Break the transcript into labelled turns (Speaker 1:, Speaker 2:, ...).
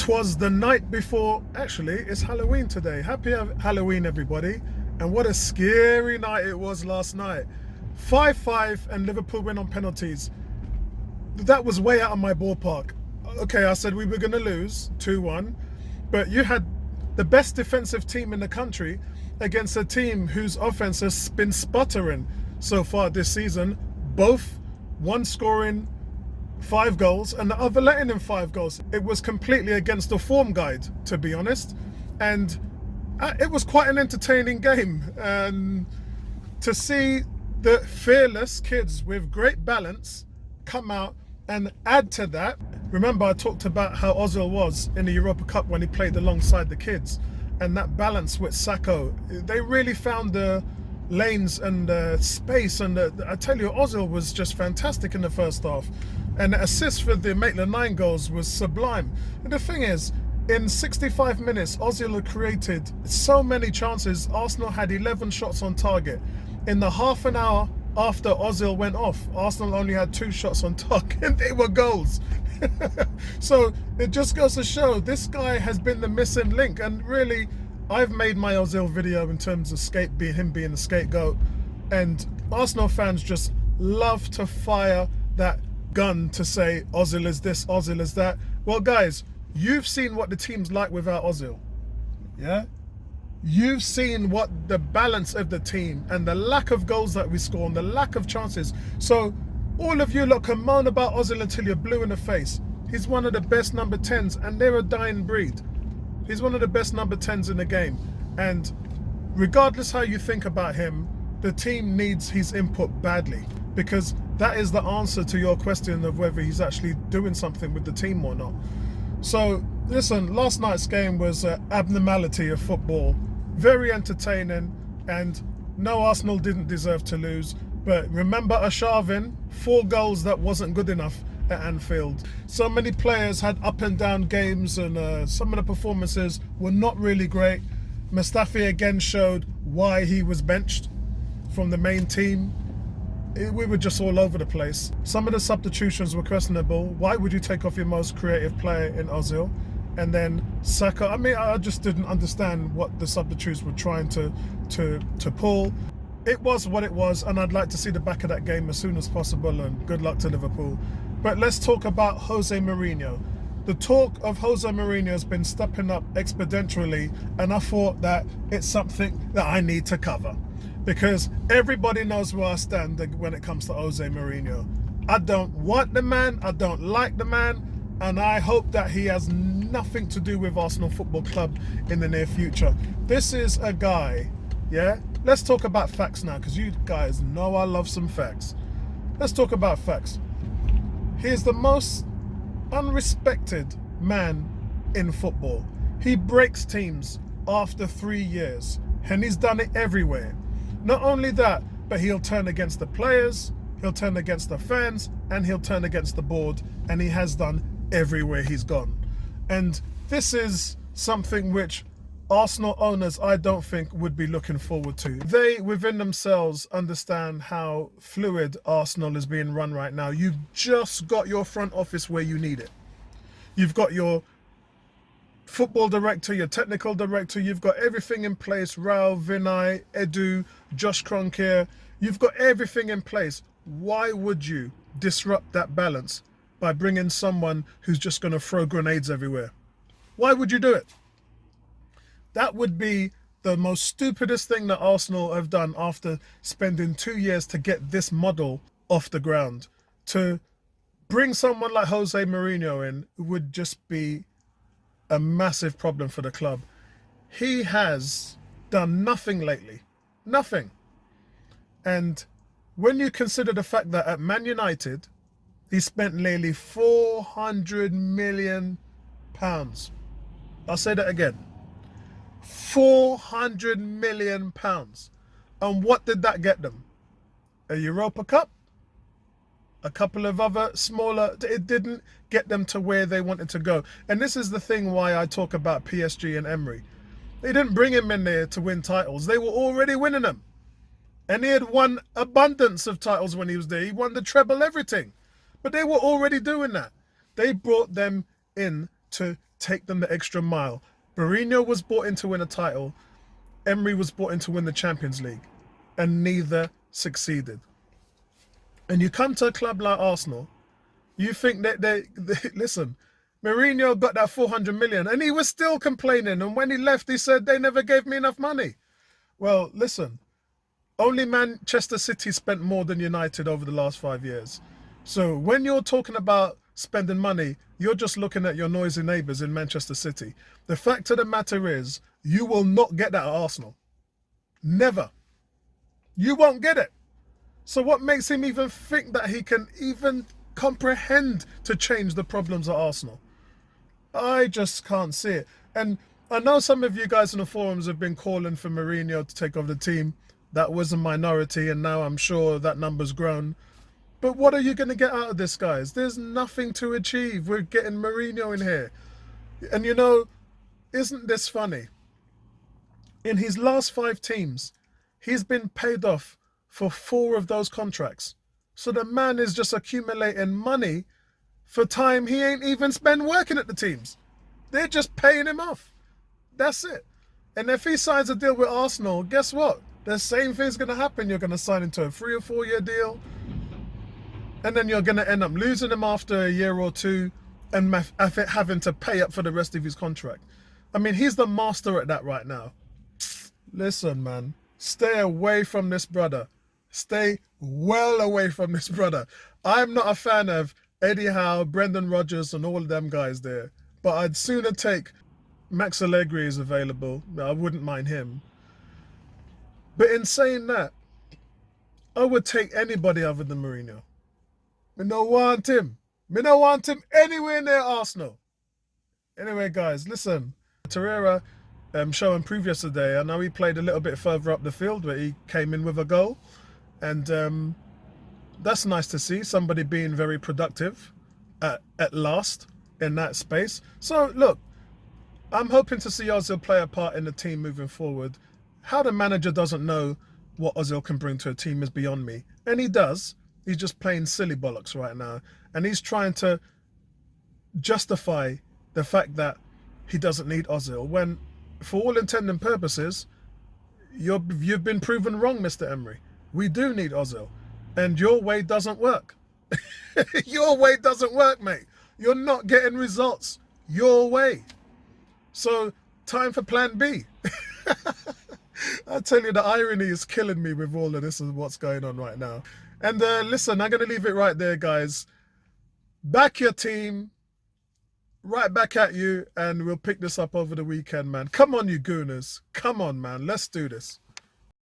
Speaker 1: 'Twas the night before, actually, it's Halloween today. Happy Halloween, everybody. And what a scary night it was last night. 5-5 and Liverpool went on penalties. That was way out of my ballpark. Okay, I said we were going to lose 2-1, but you had the best defensive team in the country against a team whose offense has been sputtering so far this season. Both one scoring 5 goals and the other letting in 5 goals. It was completely against the form guide, to be honest, and it was quite an entertaining game. And to see the fearless kids with great balance come out and add to that. Remember, I talked about how Ozil was in the Europa Cup when he played alongside the kids, and that balance with Sacco. They really found the lanes and the space, and I tell you, Ozil was just fantastic in the first half, and the assist for the Maitland-Niles goals was sublime. And the thing is, in 65 minutes, Ozil had created so many chances. Arsenal had 11 shots on target. In the half an hour after Ozil went off, Arsenal only had 2 shots on target, and they were goals. So it just goes to show this guy has been the missing link. And really, I've made my Ozil video in terms of him being the scapegoat, and Arsenal fans just love to fire that gun to say Ozil is this, Ozil is that. Well, guys, you've seen what the team's like without Ozil. Yeah? You've seen what the balance of the team and the lack of goals that we score and the lack of chances. So all of you lot can moan about Ozil until you're blue in the face. He's one of the best number 10s, and they're a dying breed. He's one of the best number 10s in the game. And regardless how you think about him, the team needs his input badly, because that is the answer to your question of whether he's actually doing something with the team or not. So listen, last night's game was an abnormality of football. Very entertaining, and no, Arsenal didn't deserve to lose. But remember Arshavin, 4 goals that wasn't good enough at Anfield. So many players had up and down games, and some of the performances were not really great. Mustafi again showed why he was benched from the main team. We were just all over the place. Some of the substitutions were questionable. Why would you take off your most creative player in Ozil? And then Saka, I mean, I just didn't understand what the substitutes were trying to pull. It was what it was, and I'd like to see the back of that game as soon as possible, and good luck to Liverpool. But let's talk about Jose Mourinho. The talk of Jose Mourinho has been stepping up exponentially, and I thought that it's something that I need to cover, because everybody knows where I stand when it comes to Jose Mourinho. I don't want the man, I don't like the man, and I hope that he has nothing to do with Arsenal Football Club in the near future. This is a guy, yeah? Let's talk about facts now, because you guys know I love some facts. Let's talk about facts. He is the most unrespected man in football. He breaks teams after 3 years, and he's done it everywhere. Not only that, but he'll turn against the players, he'll turn against the fans, and he'll turn against the board, and he has done everywhere he's gone. And this is something which Arsenal owners, I don't think, would be looking forward to. They, within themselves, understand how fluid Arsenal is being run right now. You've just got your front office where you need it. You've got your football director, your technical director, you've got everything in place. Raul, Vinay, Edu, Josh Kroenke, you've got everything in place. Why would you disrupt that balance by bringing someone who's just going to throw grenades everywhere? Why would you do it? That would be the most stupidest thing that Arsenal have done after spending 2 years to get this model off the ground. To bring someone like Jose Mourinho in would just be a massive problem for the club. He has done nothing lately. Nothing. And when you consider the fact that at Man United, he spent nearly £400 million. I'll say that again. £400 million. And what did that get them? A Europa Cup? A couple of other smaller... It didn't get them to where they wanted to go. And this is the thing why I talk about PSG and Emery. They didn't bring him in there to win titles. They were already winning them. And he had won abundance of titles when he was there. He won the treble, everything. But they were already doing that. They brought them in to take them the extra mile. Mourinho was brought in to win a title. Emery was brought in to win the Champions League, and neither succeeded. And you come to a club like Arsenal, you think that they listen, Mourinho got that 400 million and he was still complaining. And when he left, he said, they never gave me enough money. Well, listen, only Manchester City spent more than United over the last 5 years. So when you're talking about spending money, you're just looking at your noisy neighbours in Manchester City. The fact of the matter is, you will not get that at Arsenal. Never. You won't get it. So what makes him even think that he can even comprehend to change the problems at Arsenal? I just can't see it. And I know some of you guys in the forums have been calling for Mourinho to take over the team. That was a minority, and now I'm sure that number's grown. But what are you going to get out of this, guys? There's nothing to achieve. We're getting Mourinho in here. And you know, isn't this funny? In his last 5 teams, he's been paid off for 4 of those contracts. So the man is just accumulating money for time he ain't even spent working at the teams. They're just paying him off. That's it. And if he signs a deal with Arsenal, guess what? The same thing's going to happen. You're going to sign into a 3 or 4 year deal. And then you're going to end up losing him after a year or 2 and having to pay up for the rest of his contract. I mean, he's the master at that right now. Listen, man, stay away from this brother. Stay well away from this brother. I'm not a fan of Eddie Howe, Brendan Rodgers, and all of them guys there. But I'd sooner take Max Allegri is available. I wouldn't mind him. But in saying that, I would take anybody other than Mourinho. Me no want him. Me no want him anywhere near Arsenal. Anyway, guys, listen. Torreira show improved yesterday. I know he played a little bit further up the field, but he came in with a goal. And that's nice to see. Somebody being very productive at last in that space. So, look, I'm hoping to see Ozil play a part in the team moving forward. How the manager doesn't know what Ozil can bring to a team is beyond me. And he does. He's just playing silly bollocks right now. And he's trying to justify the fact that he doesn't need Ozil when, for all intents and purposes, you've been proven wrong, Mr. Emery. We do need Ozil. And your way doesn't work. Your way doesn't work, mate. You're not getting results your way. So, time for plan B. I tell you, the irony is killing me with all of this and what's going on right now. And listen, I'm going to leave it right there, guys. Back your team. Right back at you. And we'll pick this up over the weekend, man. Come on, you gooners. Come on, man. Let's do this.